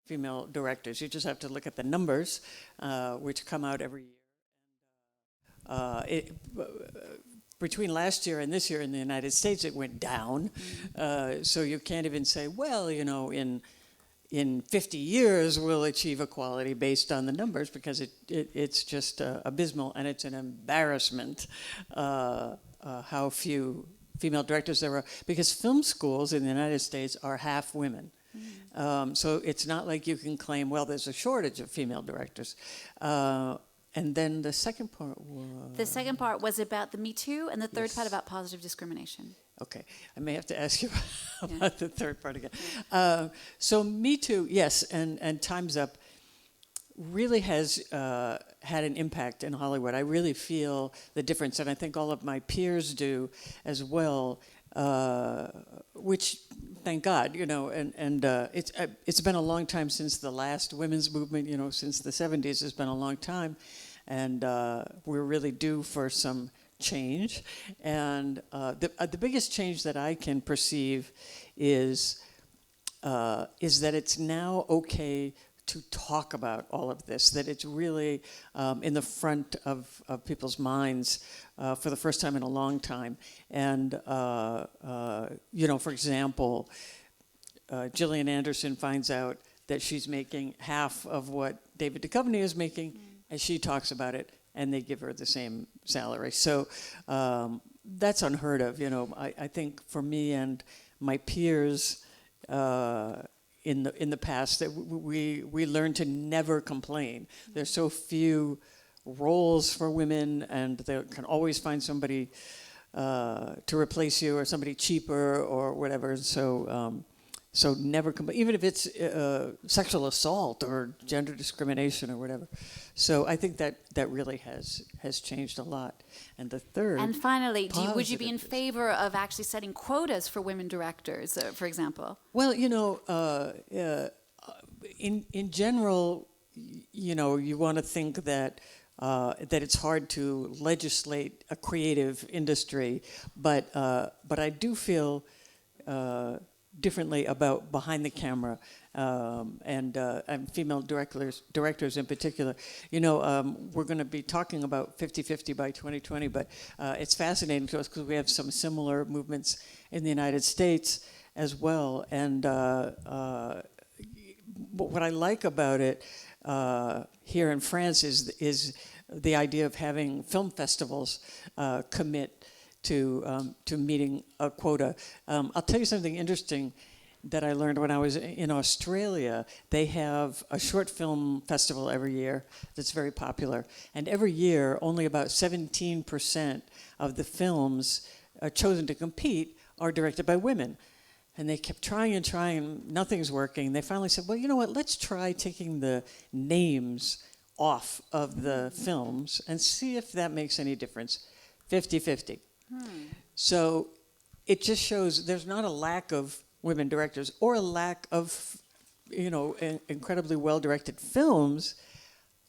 female directors. You just have to look at the numbers, which come out every year. Between last year and this year in the United States, it went down. So you can't even say, well, in 50 years we'll achieve equality based on the numbers, because it's just abysmal, and it's an embarrassment how few female directors there are, because film schools in the United States are half women. So it's not like you can claim, well, there's a shortage of female directors. And then the second part was... The second part was about the Me Too, and the third part about positive discrimination. Okay, I may have to ask you about the third part again. So Me Too, yes, and Time's Up really has had an impact in Hollywood. I really feel the difference, and I think all of my peers do as well, which, thank God, it's been a long time since the last women's movement, since the 70s. It's been a long time, and we're really due for some change. And the biggest change that I can perceive is that it's now okay to talk about all of this, that it's really in the front of people's minds for the first time in a long time. And, for example, Gillian Anderson finds out that she's making half of what David Duchovny is making, and she talks about it, and they give her the same salary. So that's unheard of. I think for me and my peers in the past, that we learned to never complain. There's so few roles for women, and they can always find somebody to replace you, or somebody cheaper, or whatever. So never complain, even if it's sexual assault or gender discrimination or whatever. So I think that really has changed a lot. And the third. And finally, would you be in favor of actually setting quotas for women directors, for example? Well, in general, you want to think that it's hard to legislate a creative industry, but I do feel differently about behind the camera and female directors in particular. We're going to be talking about 50-50 by 2020, but it's fascinating to us because we have some similar movements in the United States as well. And what I like about it here in France is the idea of having film festivals commit to meeting a quota. I'll tell you something interesting that I learned when I was in Australia. They have a short film festival every year that's very popular. And every year, only about 17% of the films chosen to compete are directed by women. And they kept trying and trying, nothing's working. They finally said, well, you know what, let's try taking the names off of the films and see if that makes any difference. 50-50. So it just shows there's not a lack of women directors or a lack of, incredibly well-directed films.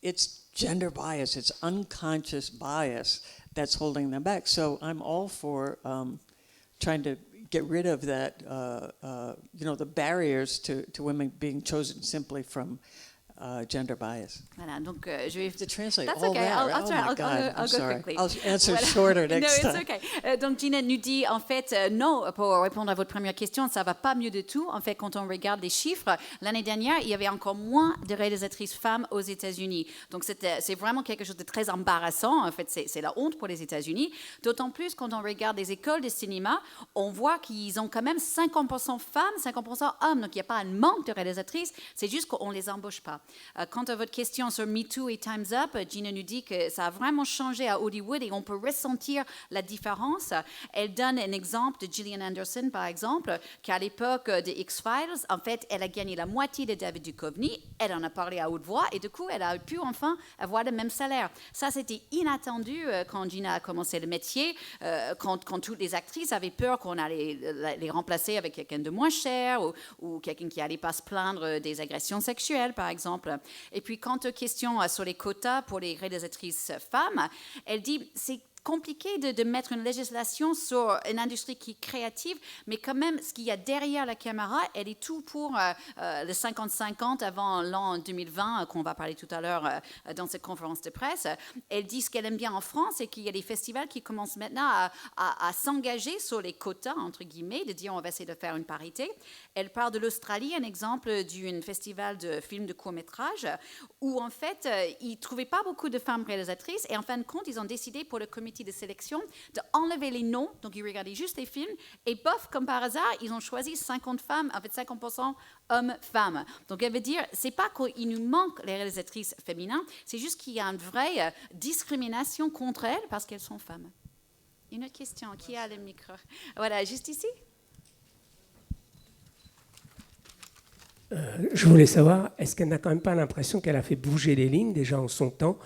It's gender bias, it's unconscious bias that's holding them back. So I'm all for trying to get rid of that, the barriers to women being chosen simply from gender bias. Voilà, donc je vais... To translate That's all okay. that, I'll right? go quickly. I'll answer shorter next time. No, it's okay. Donc Geena nous dit, en fait, non, pour répondre à votre première question, ça va pas mieux du tout. En fait, quand on regarde les chiffres, l'année dernière, il y avait encore moins de réalisatrices femmes aux États-Unis. Donc c'est vraiment quelque chose de très embarrassant. En fait, c'est la honte pour les États-Unis. D'autant plus quand on regarde les écoles de cinéma, on voit qu'ils ont quand même 50% femmes, 50% hommes. Donc il n'y a pas un manque de réalisatrices, c'est juste qu'on les embauche pas. Quant à votre question sur Me Too et Time's Up, Geena nous dit que ça a vraiment changé à Hollywood et on peut ressentir la différence. Elle donne un exemple de Gillian Anderson, par exemple, qu'à l'époque de X-Files, en fait, elle a gagné la moitié de David Duchovny, elle en a parlé à haute voix et du coup, elle a pu enfin avoir le même salaire. Ça, c'était inattendu quand Geena a commencé le métier, quand toutes les actrices avaient peur qu'on allait les remplacer avec quelqu'un de moins cher ou quelqu'un qui n'allait pas se plaindre des agressions sexuelles, par exemple. Et puis, quant aux questions sur les quotas pour les réalisatrices femmes, elle dit c'est compliqué de mettre une législation sur une industrie qui est créative, mais quand même, ce qu'il y a derrière la caméra, elle est tout pour le 50-50 avant l'an 2020, qu'on va parler tout à l'heure dans cette conférence de presse. Elle dit ce qu'elle aime bien en France et qu'il y a des festivals qui commencent maintenant à s'engager sur les quotas, entre guillemets, de dire on va essayer de faire une parité. Elle parle de l'Australie, un exemple d'un festival de films de court-métrage, où en fait, ils ne trouvaient pas beaucoup de femmes réalisatrices et en fin de compte, ils ont décidé pour le comité de sélection d'enlever les noms, donc ils regardaient juste les films et bof, comme par hasard, ils ont choisi 50 femmes avec 50% hommes-femmes. Donc elle veut dire, c'est pas qu'il nous manque les réalisatrices féminines, c'est juste qu'il y a une vraie discrimination contre elles parce qu'elles sont femmes. Une autre question, qui a le micro? Voilà, juste ici. Je voulais savoir, est-ce qu'elle n'a quand même pas l'impression qu'elle a fait bouger les lignes déjà en son temps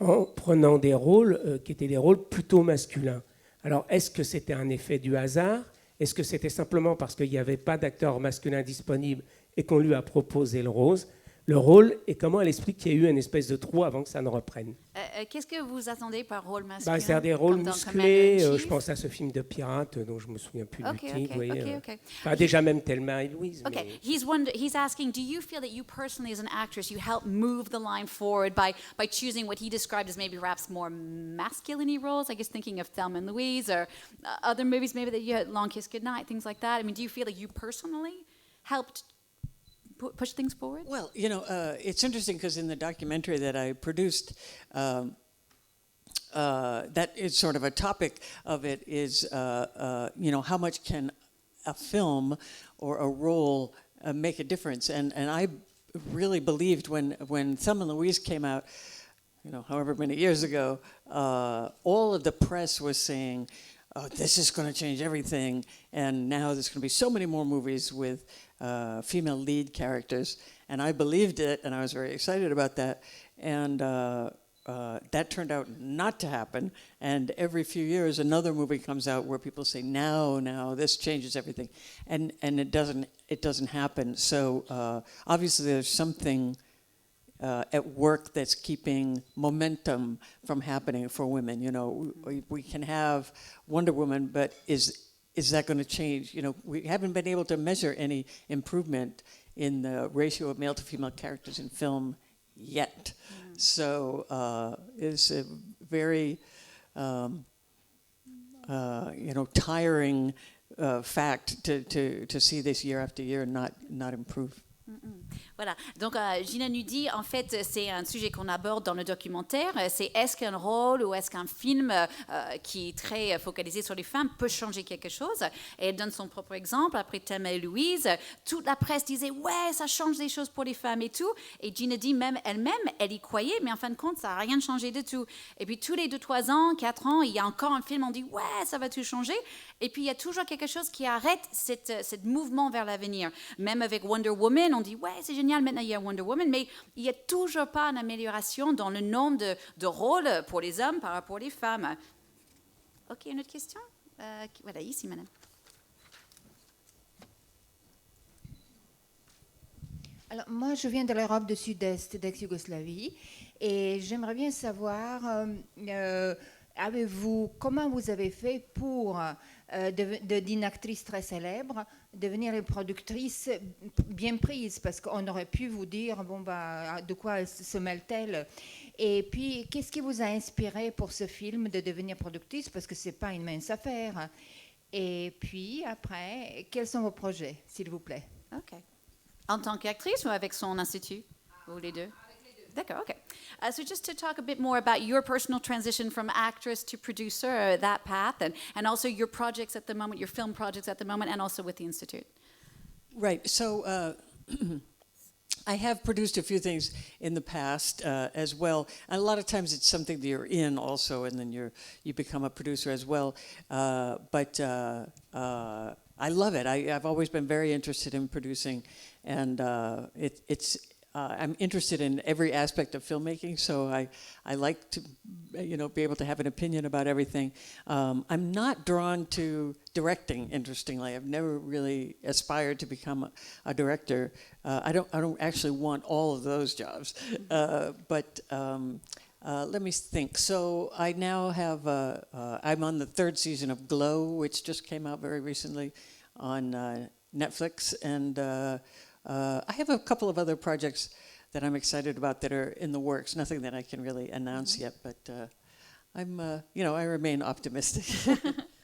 en prenant des rôles qui étaient des rôles plutôt masculins? Alors, est-ce que c'était un effet du hasard? Est-ce que c'était simplement parce qu'il n'y avait pas d'acteur masculin disponible et qu'on lui a proposé le rôle? Et comment elle explique qu'il y a eu une espèce de trou avant que ça ne reprenne? Qu'est-ce que vous attendez par rôle masculin? C'est-à-dire des rôles musclés. Je pense à ce film de pirate dont je ne me souviens plus du titre. Okay. Enfin, déjà même tel Mary-Louise. Okay, he's asking, do you feel that you personally as an actress, you help move the line forward by choosing what he described as maybe perhaps more masculine roles? I guess thinking of Thelma and Louise or other movies maybe that you had, Long Kiss Goodnight, things like that. I mean, do you feel like you personally helped push things forward? Well, it's interesting because in the documentary that I produced, that is sort of a topic of it is, how much can a film or a role make a difference? And I really believed when Thelma and Louise came out, however many years ago, all of the press was saying, oh, this is going to change everything, and now there's going to be so many more movies with female lead characters, and I believed it, and I was very excited about that, and that turned out not to happen, and every few years another movie comes out where people say, now, this changes everything, and it doesn't happen. So obviously there's something at work that's keeping momentum from happening for women. We can have Wonder Woman, but is that going to change? We haven't been able to measure any improvement in the ratio of male to female characters in film yet. So it's a very tiring fact to see this year after year not improve. Voilà, donc Geena nous dit, en fait, c'est un sujet qu'on aborde dans le documentaire, c'est est-ce qu'un rôle ou est-ce qu'un film qui est très focalisé sur les femmes peut changer quelque chose? Et elle donne son propre exemple, après Thelma et Louise, toute la presse disait, ouais, ça change des choses pour les femmes et tout, et Geena dit, même elle-même, elle y croyait, mais en fin de compte, ça n'a rien changé du tout. Et puis tous les 2-3 ans, 4 ans, il y a encore un film, on dit, ouais, ça va tout changer, et puis il y a toujours quelque chose qui arrête cette mouvement vers l'avenir. Même avec Wonder Woman, on dit, ouais, c'est génial, maintenant il y a Wonder Woman, mais il n'y a toujours pas une amélioration dans le nombre de rôles pour les hommes par rapport aux femmes. Ok, une autre question? Voilà, ici, madame. Alors, moi, je viens de l'Europe du Sud-Est, d'ex-Yougoslavie, et j'aimerais bien savoir, comment vous avez fait pour, d'une actrice très célèbre, devenir une productrice bien prise, parce qu'on aurait pu vous dire, de quoi se mêle-t-elle? Et puis, qu'est-ce qui vous a inspiré pour ce film de devenir productrice, parce que ce n'est pas une mince affaire? Et puis, après, quels sont vos projets, s'il vous plaît? Ok. En tant qu'actrice ou avec son institut? Ou les deux? D'accord, okay. So just to talk a bit more about your personal transition from actress to producer, that path, and also your projects at the moment, your film projects at the moment, and also with the Institute. Right, so I have produced a few things in the past as well. And a lot of times it's something that you're in also, and then you become a producer as well. But I love it. I've always been very interested in producing, and I'm interested in every aspect of filmmaking, so I like to, be able to have an opinion about everything. I'm not drawn to directing. Interestingly, I've never really aspired to become a director. I don't actually want all of those jobs, but Let me think. So I now have, I'm on the 3rd season of Glow, which just came out very recently on Netflix. And I have a couple of other projects that I'm excited about that are in the works. Nothing that I can really announce yet, but I'm, I remain optimistic.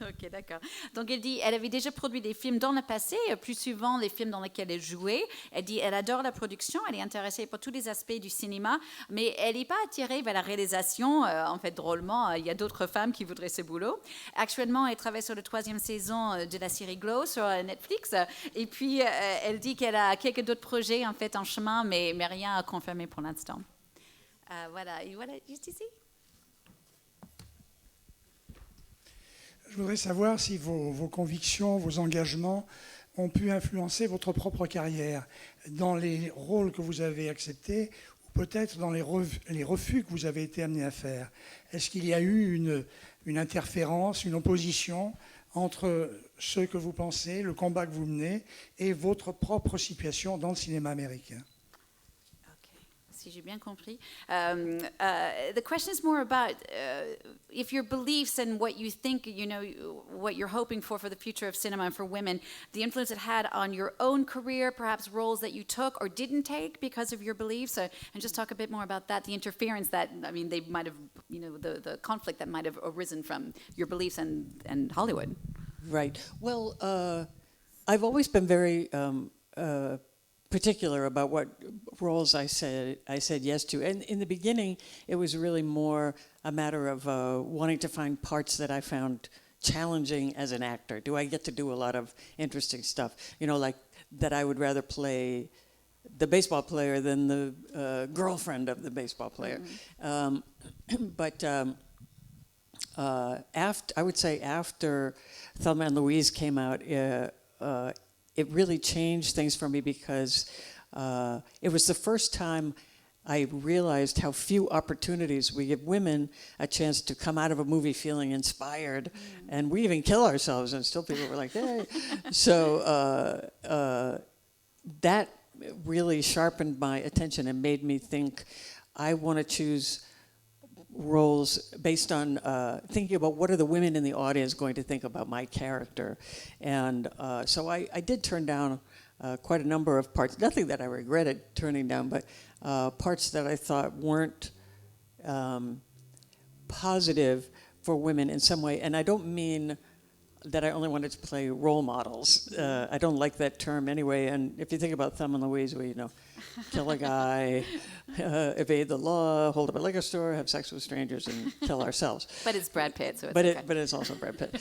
Ok, d'accord. Donc elle dit, elle avait déjà produit des films dans le passé, plus souvent les films dans lesquels elle jouait. Elle dit, elle adore la production, elle est intéressée par tous les aspects du cinéma, mais elle n'est pas attirée vers la réalisation. En fait, drôlement, il y a d'autres femmes qui voudraient ce boulot. Actuellement, elle travaille sur la 3e saison de la série Glow sur Netflix. Et puis, elle dit qu'elle a quelques d'autres projets en fait en chemin, mais rien à confirmer pour l'instant. Voilà, et voilà, juste ici. Je voudrais savoir si vos convictions, vos engagements ont pu influencer votre propre carrière dans les rôles que vous avez acceptés ou peut-être dans les refus que vous avez été amené à faire. Est-ce qu'il y a eu une interférence, une opposition entre ce que vous pensez, le combat que vous menez et votre propre situation dans le cinéma américain? Si j'ai bien compris. The question is more about if your beliefs and what you think, what you're hoping for the future of cinema and for women, the influence it had on your own career, perhaps roles that you took or didn't take because of your beliefs, and just talk a bit more about that, the interference that, they might have, the conflict that might have arisen from your beliefs and Hollywood. Right. Well, I've always been very particular about what roles I said yes to. And in the beginning, it was really more a matter of wanting to find parts that I found challenging as an actor. Do I get to do a lot of interesting stuff? Like that I would rather play the baseball player than the girlfriend of the baseball player. Mm-hmm. I would say after Thelma and Louise came out, it really changed things for me because it was the first time I realized how few opportunities we give women a chance to come out of a movie feeling inspired, and we even kill ourselves, and still people were like, hey. So that really sharpened my attention and made me think I want to choose roles based on thinking about what are the women in the audience going to think about my character. And so I did turn down quite a number of parts, nothing that I regretted turning down, but parts that I thought weren't positive for women in some way. And I don't mean that I only wanted to play role models. I don't like that term anyway. And if you think about Thelma and Louise, we kill a guy, evade the law, hold up a liquor store, have sex with strangers, and kill ourselves. But it's Brad Pitt, so it's okay. But it's also Brad Pitt.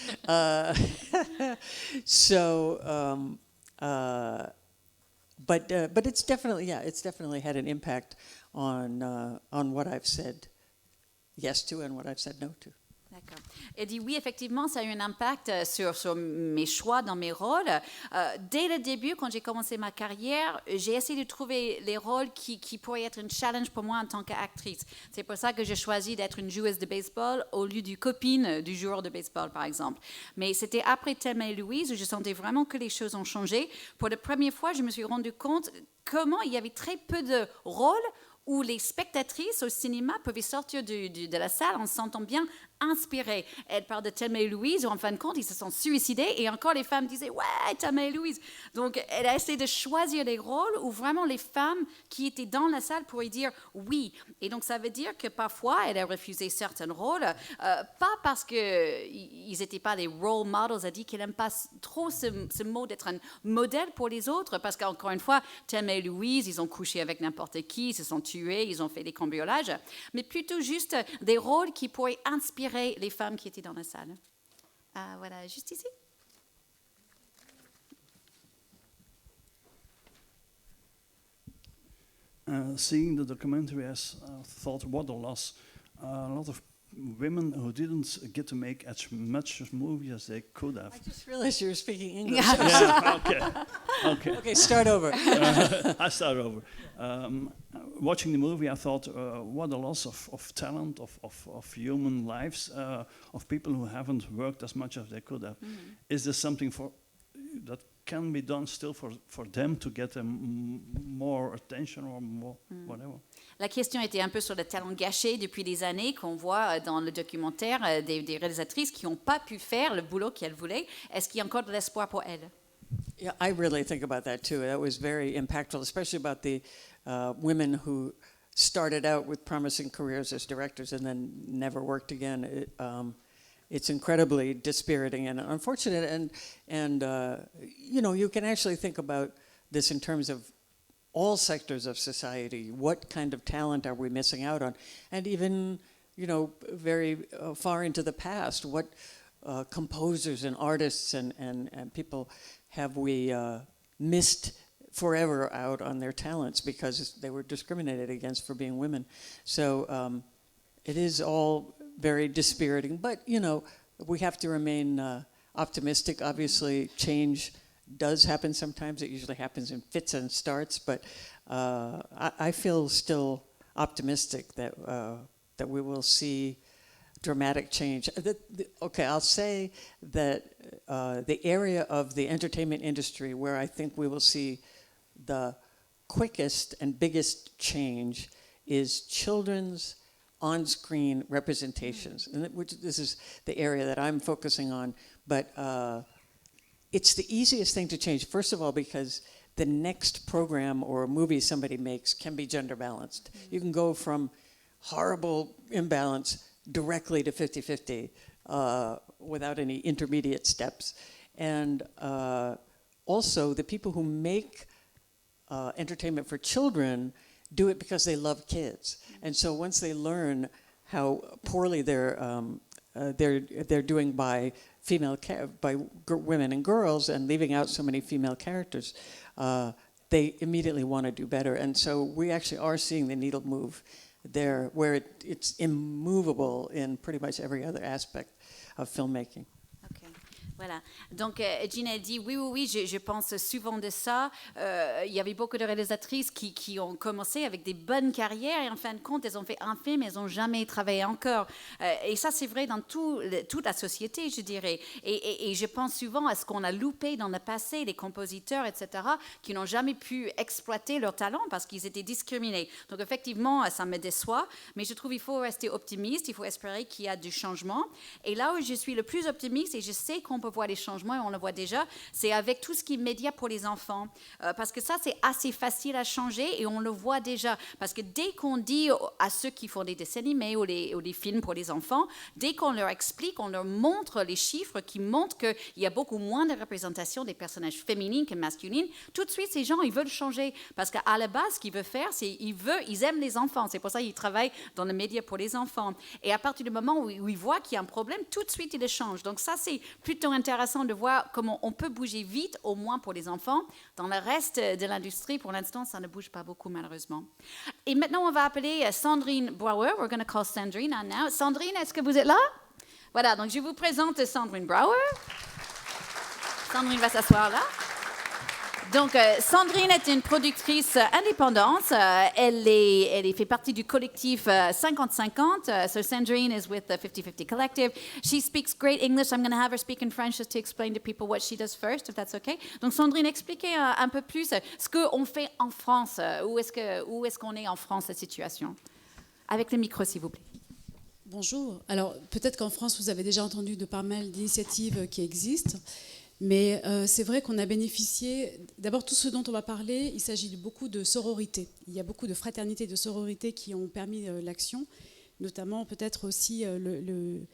But it's definitely had an impact on what I've said yes to and what I've said no to. D'accord. Elle dit oui, effectivement, ça a eu un impact sur mes choix dans mes rôles. Dès le début, quand j'ai commencé ma carrière, j'ai essayé de trouver les rôles qui pourraient être un challenge pour moi en tant qu'actrice. C'est pour ça que j'ai choisi d'être une joueuse de baseball au lieu du copine du joueur de baseball, par exemple. Mais c'était après Thelma et Louise où je sentais vraiment que les choses ont changé. Pour la première fois, je me suis rendu compte comment il y avait très peu de rôles où les spectatrices au cinéma pouvaient sortir de la salle en se sentant bien inspirées. Elle parle de Thelma et Louise, où en fin de compte, ils se sont suicidés, et encore les femmes disaient « Ouais, Thelma et Louise ». Donc, elle a essayé de choisir les rôles où vraiment les femmes qui étaient dans la salle pourraient dire « oui ». Et donc, ça veut dire que parfois, elle a refusé certains rôles, pas parce qu'ils n'étaient pas des role models, elle dit qu'elle n'aime pas trop ce mot d'être un modèle pour les autres, parce qu'encore une fois, Thelma et Louise, ils ont couché avec n'importe qui, ils se sont tués, ils ont fait des cambriolages, mais plutôt juste des rôles qui pourraient inspirer les femmes qui étaient dans la salle. Voilà, juste ici. Seeing the documentary, I thought, what a loss. A lot of women who didn't get to make as much movie as they could have. I just realized you were speaking English. Yeah, okay. Okay, start over. I start over. Watching the movie, I thought, what a loss of talent, of human lives, of people who haven't worked as much as they could have. Mm-hmm. Is there something that can be done still for them to get more attention or more whatever. La question était un peu sur le talent gâché depuis des années qu'on voit dans le documentaire des réalisatrices qui n'ont pas pu faire le boulot qu'elles voulaient. Est-ce qu'il y a encore de l'espoir pour elles? Yeah, I really think about that too. That was very impactful, especially about the women who started out with promising careers as directors and then never worked again. It's incredibly dispiriting and unfortunate. And you know, you can actually think about this in terms of all sectors of society. What kind of talent are we missing out on? And even, you know, very far into the past, what composers and artists and people have we missed forever out on their talents because they were discriminated against for being women. So it is all very dispiriting, but you know, we have to remain optimistic. Obviously, change does happen sometimes. It usually happens in fits and starts, but I feel still optimistic that we will see dramatic change. Okay, I'll say that the area of the entertainment industry where I think we will see the quickest and biggest change is children's on-screen representations, and this is the area that I'm focusing on. But it's the easiest thing to change. First of all, because the next program or movie somebody makes can be gender balanced. You can go from horrible imbalance directly to 50-50 without any intermediate steps. And also, the people who make entertainment for children do it because they love kids. And so once they learn how poorly they're doing by women and girls and leaving out so many female characters, they immediately want to do better. And so we actually are seeing the needle move there, where it's immovable in pretty much every other aspect of filmmaking. Okay. Voilà. Donc, Geena dit, oui, je pense souvent de ça. Il y avait beaucoup de réalisatrices qui ont commencé avec des bonnes carrières et en fin de compte, elles ont fait un film, elles n'ont jamais travaillé encore. Et ça, c'est vrai dans toute la société, je dirais. Et je pense souvent à ce qu'on a loupé dans le passé, les compositeurs, etc., qui n'ont jamais pu exploiter leur talent parce qu'ils étaient discriminés. Donc, effectivement, ça me déçoit, mais je trouve qu'il faut rester optimiste, il faut espérer qu'il y a du changement. Et là où je suis le plus optimiste, et je sais qu'on peut voir les changements, et on le voit déjà, c'est avec tout ce qui est média pour les enfants. Parce que ça, c'est assez facile à changer et on le voit déjà. Parce que dès qu'on dit à ceux qui font des dessins animés ou des films pour les enfants, dès qu'on leur explique, on leur montre les chiffres qui montrent qu'il y a beaucoup moins de représentation des personnages féminines que masculines, tout de suite, ces gens, ils veulent changer. Parce qu'à la base, ce qu'ils veulent faire, c'est ils aiment les enfants. C'est pour ça qu'ils travaillent dans le média pour les enfants. Et à partir du moment où ils voient qu'il y a un problème, tout de suite, ils le changent. Donc ça, c'est plutôt intéressant de voir comment on peut bouger vite, au moins pour les enfants. Dans le reste de l'industrie, pour l'instant, ça ne bouge pas beaucoup, malheureusement. Et maintenant, on va appeler Sandrine Brouwer. We're going to call Sandrine on now. Sandrine, est-ce que vous êtes là? Voilà, donc je vous présente Sandrine Brouwer. Sandrine va s'asseoir là. Donc, Sandrine est une productrice indépendante. Elle fait partie du collectif 50-50. So Sandrine is with the 50-50 collective. She speaks great English. I'm going to have her speak in French just to explain to people what she does first, if that's okay. Donc, Sandrine, expliquez un peu plus ce qu'on fait en France. Où est-ce qu'on est en France, cette situation? Avec le micro, s'il vous plaît. Bonjour. Alors, peut-être qu'en France, vous avez déjà entendu de pas mal d'initiatives qui existent. Mais c'est vrai qu'on a bénéficié, d'abord tout ce dont on va parler, il s'agit de beaucoup de sororité. Il y a beaucoup de fraternité et de sororité qui ont permis l'action, notamment peut-être aussi le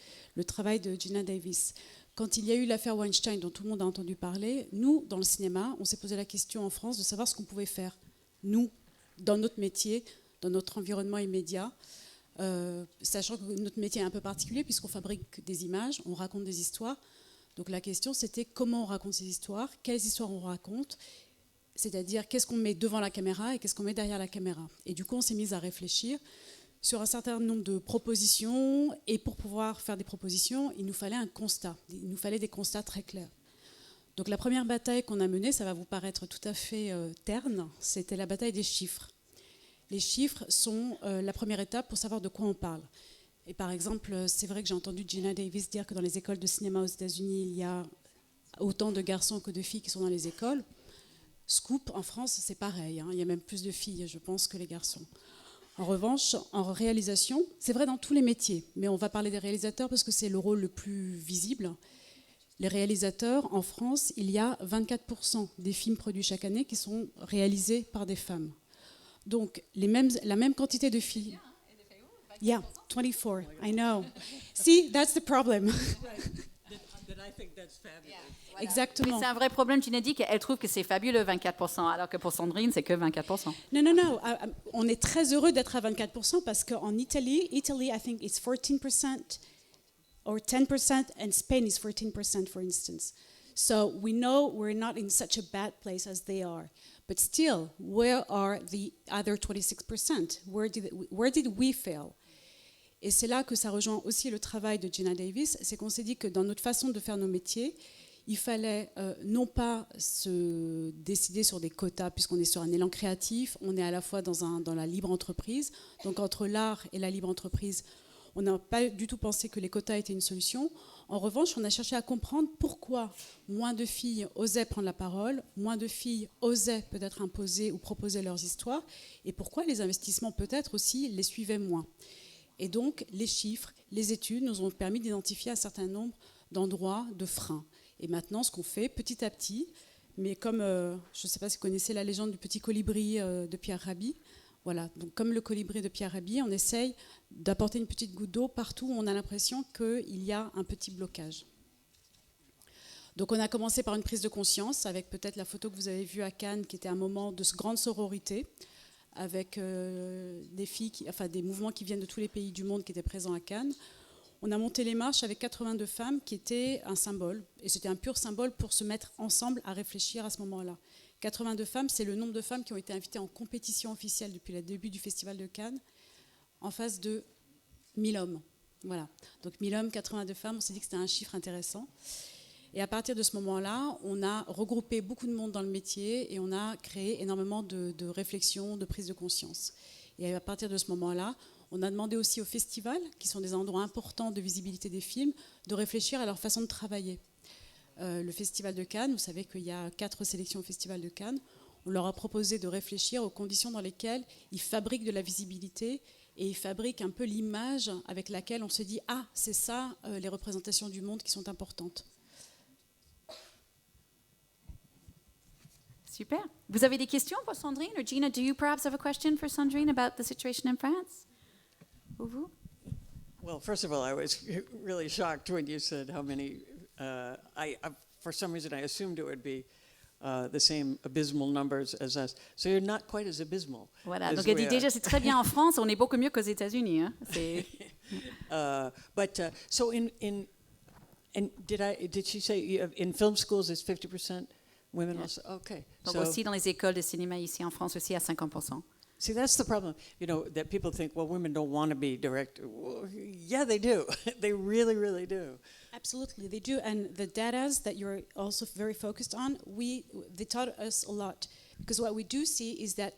travail de Geena Davis. Quand il y a eu l'affaire Weinstein, dont tout le monde a entendu parler, nous, dans le cinéma, on s'est posé la question en France de savoir ce qu'on pouvait faire, nous, dans notre métier, dans notre environnement immédiat, sachant que notre métier est un peu particulier puisqu'on fabrique des images, on raconte des histoires. Donc la question, c'était comment on raconte ces histoires, quelles histoires on raconte, c'est-à-dire qu'est-ce qu'on met devant la caméra et qu'est-ce qu'on met derrière la caméra. Et du coup, on s'est mis à réfléchir sur un certain nombre de propositions. Et pour pouvoir faire des propositions, il nous fallait un constat. Il nous fallait des constats très clairs. Donc la première bataille qu'on a menée, ça va vous paraître tout à fait terne, c'était la bataille des chiffres. Les chiffres sont la première étape pour savoir de quoi on parle. Et par exemple, c'est vrai que j'ai entendu Geena Davis dire que dans les écoles de cinéma aux États-Unis, il y a autant de garçons que de filles qui sont dans les écoles. Scoop, en France, c'est pareil. Il y a même plus de filles, je pense, que les garçons. En revanche, en réalisation, c'est vrai dans tous les métiers, mais on va parler des réalisateurs parce que c'est le rôle le plus visible. Les réalisateurs, en France, il y a 24% des films produits chaque année qui sont réalisés par des femmes. Donc, la même quantité de filles. Yeah, 24, I know. See, that's the problem. Exactement. Mais c'est un vrai problème, tu n'as dit qu'elle trouve que c'est fabuleux 24%, alors que pour Sandrine, c'est que 24%. Non. On est très heureux d'être à 24% parce qu'en Italie, I think it's 14% or 10%, and Spain is 14%, for instance. So we know we're not in such a bad place as they are. But still, where are the other 26%? Where did we fail? Et c'est là que ça rejoint aussi le travail de Geena Davis, c'est qu'on s'est dit que dans notre façon de faire nos métiers, il fallait non pas se décider sur des quotas, puisqu'on est sur un élan créatif, on est à la fois dans la libre entreprise, donc entre l'art et la libre entreprise, on n'a pas du tout pensé que les quotas étaient une solution. En revanche, on a cherché à comprendre pourquoi moins de filles osaient prendre la parole, moins de filles osaient peut-être imposer ou proposer leurs histoires, et pourquoi les investissements peut-être aussi les suivaient moins. Et donc, les chiffres, les études nous ont permis d'identifier un certain nombre d'endroits, de freins. Et maintenant, ce qu'on fait petit à petit, mais comme, je ne sais pas si vous connaissez la légende du petit colibri de Pierre Rabhi, voilà, donc comme le colibri de Pierre Rabhi, on essaye d'apporter une petite goutte d'eau partout où on a l'impression qu'il y a un petit blocage. Donc on a commencé par une prise de conscience, avec peut-être la photo que vous avez vue à Cannes, qui était un moment de grande sororité, avec des filles, des mouvements qui viennent de tous les pays du monde qui étaient présents à Cannes. On a monté les marches avec 82 femmes qui étaient un symbole, et c'était un pur symbole pour se mettre ensemble à réfléchir à ce moment-là. 82 femmes, c'est le nombre de femmes qui ont été invitées en compétition officielle depuis le début du Festival de Cannes, en face de 1000 hommes. Voilà. Donc 1000 hommes, 82 femmes, on s'est dit que c'était un chiffre intéressant. Et à partir de ce moment-là, on a regroupé beaucoup de monde dans le métier et on a créé énormément de réflexions, de prise de conscience. Et à partir de ce moment-là, on a demandé aussi aux festivals, qui sont des endroits importants de visibilité des films, de réfléchir à leur façon de travailler. Le Festival de Cannes, vous savez qu'il y a 4 sélections au Festival de Cannes, on leur a proposé de réfléchir aux conditions dans lesquelles ils fabriquent de la visibilité et ils fabriquent un peu l'image avec laquelle on se dit « Ah, c'est ça, les représentations du monde qui sont importantes ». Super. Vous avez des questions pour Sandrine? Or Geena, do you perhaps have a question for Sandrine about the situation in France? Ou vous? Well, first of all, I was really shocked when you said how many. For some reason, I assumed it would be the same abysmal numbers as us. So you're not quite as abysmal. Voilà. Donc elle dit déjà c'est très bien en France, on est beaucoup mieux qu'aux États-Unis. Hein. So and did she say in film schools it's 50% women also? Okay. Donc aussi dans les écoles de cinéma ici en France aussi à 50%. See, that's the problem, that people think, well, women don't want to be directors. Well, yeah, they do. They really, really do. Absolutely, they do. And the data that you're also very focused on, they taught us a lot. Because what we do see is that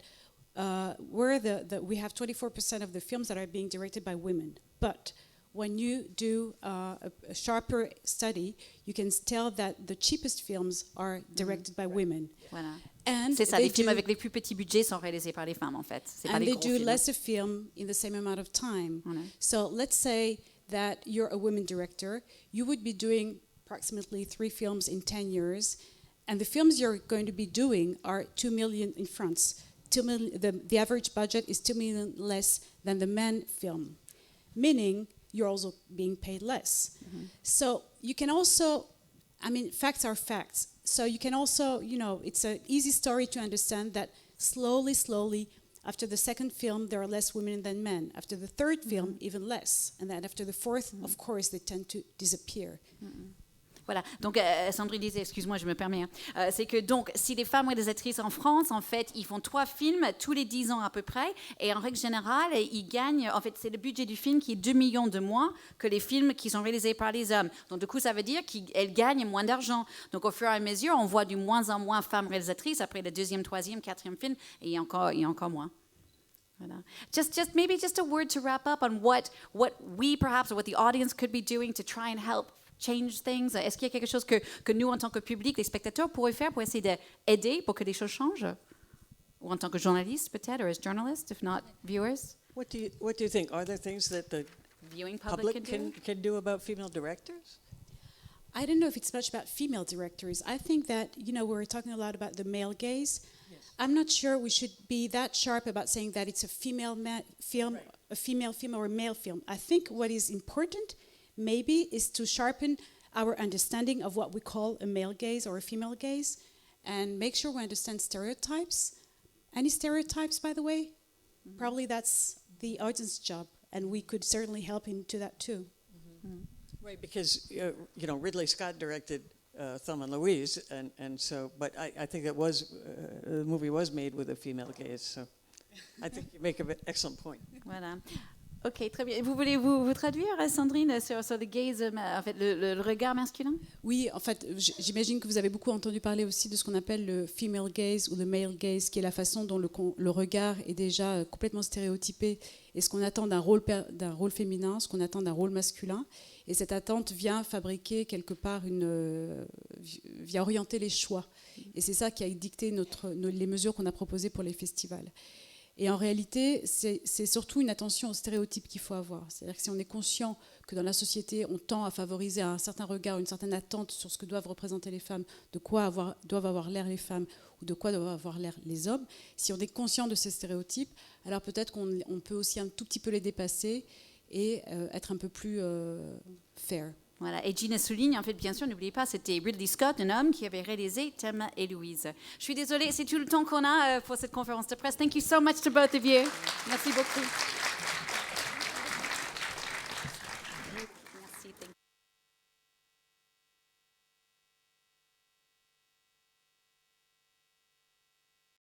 we have 24% of the films that are being directed by women. But when you do a sharper study, you can tell that the cheapest films are directed by women. Voilà. And c'est ça, les films avec les plus petits budgets sont réalisés par les femmes en fait. C'est pas les gros films. And they do lesser film in the same amount of time. Voilà. So let's say that you're a woman director, you would be doing approximately 3 films in 10 years, and the films you're going to be doing are 2 million in France. 2 million, the average budget is 2 million less than the men film, meaning you're also being paid less. Mm-hmm. So you can also, facts are facts. So you can also, it's an easy story to understand that slowly, after the second film, there are less women than men. After the third film, even less. And then after the fourth, of course, they tend to disappear. Mm-hmm. Voilà, donc Sandrine disait, excuse-moi, je me permets, c'est que donc si les femmes réalisatrices en France, en fait, ils font 3 films tous les 10 ans à peu près, et en règle générale, ils gagnent, en fait, c'est le budget du film qui est 2 millions de moins que les films qui sont réalisés par les hommes. Donc du coup, ça veut dire qu'elles gagnent moins d'argent. Donc au fur et à mesure, on voit du moins en moins femmes réalisatrices après le 2e, 3e, 4e film, et il y a encore moins. Voilà. Maybe just a word to wrap up on what we perhaps, or what the audience could be doing to try and help change things? Est-ce qu'il y a quelque chose que nous, en tant que public, les spectateurs, pourraient faire pour essayer d'aider pour que les choses changent? Ou en tant que journaliste, peut-être, or as journalists, if not viewers? What do you think? Are there things that the Viewing public can do about female directors? I don't know if it's much about female directors. I think that, we're talking a lot about the male gaze. Yes. I'm not sure we should be that sharp about saying that it's a female film, Right. a female film or a male film. I think what is important maybe is to sharpen our understanding of what we call a male gaze or a female gaze and make sure we understand stereotypes. Any stereotypes, by the way? Mm-hmm. Probably that's the audience job, and we could certainly help into that too. Mm-hmm. Right, because Ridley Scott directed Thelma and Louise, and so, but I think the movie was made with a female gaze, so I think you make an excellent point. Voilà. Ok, très bien. Vous voulez vous traduire, Sandrine, sur the gaze, en fait, le regard masculin? Oui, en fait, j'imagine que vous avez beaucoup entendu parler aussi de ce qu'on appelle le female gaze ou le male gaze, qui est la façon dont le regard est déjà complètement stéréotypé et ce qu'on attend d'un rôle féminin, ce qu'on attend d'un rôle masculin. Et cette attente vient fabriquer quelque part vient orienter les choix. Et c'est ça qui a dicté les mesures qu'on a proposées pour les festivals. Et en réalité, c'est surtout une attention aux stéréotypes qu'il faut avoir. C'est-à-dire que si on est conscient que dans la société, on tend à favoriser un certain regard, une certaine attente sur ce que doivent représenter les femmes, de quoi doivent avoir l'air les femmes ou de quoi doivent avoir l'air les hommes, si on est conscient de ces stéréotypes, alors peut-être qu'on peut aussi un tout petit peu les dépasser et être un peu plus fair. Voilà. Et Geena souligne, en fait, bien sûr, n'oubliez pas, c'était Ridley Scott, un homme qui avait réalisé Thelma et Louise. Je suis désolée, c'est tout le temps qu'on a pour cette conférence de presse. Thank you so much to both of you. Merci beaucoup.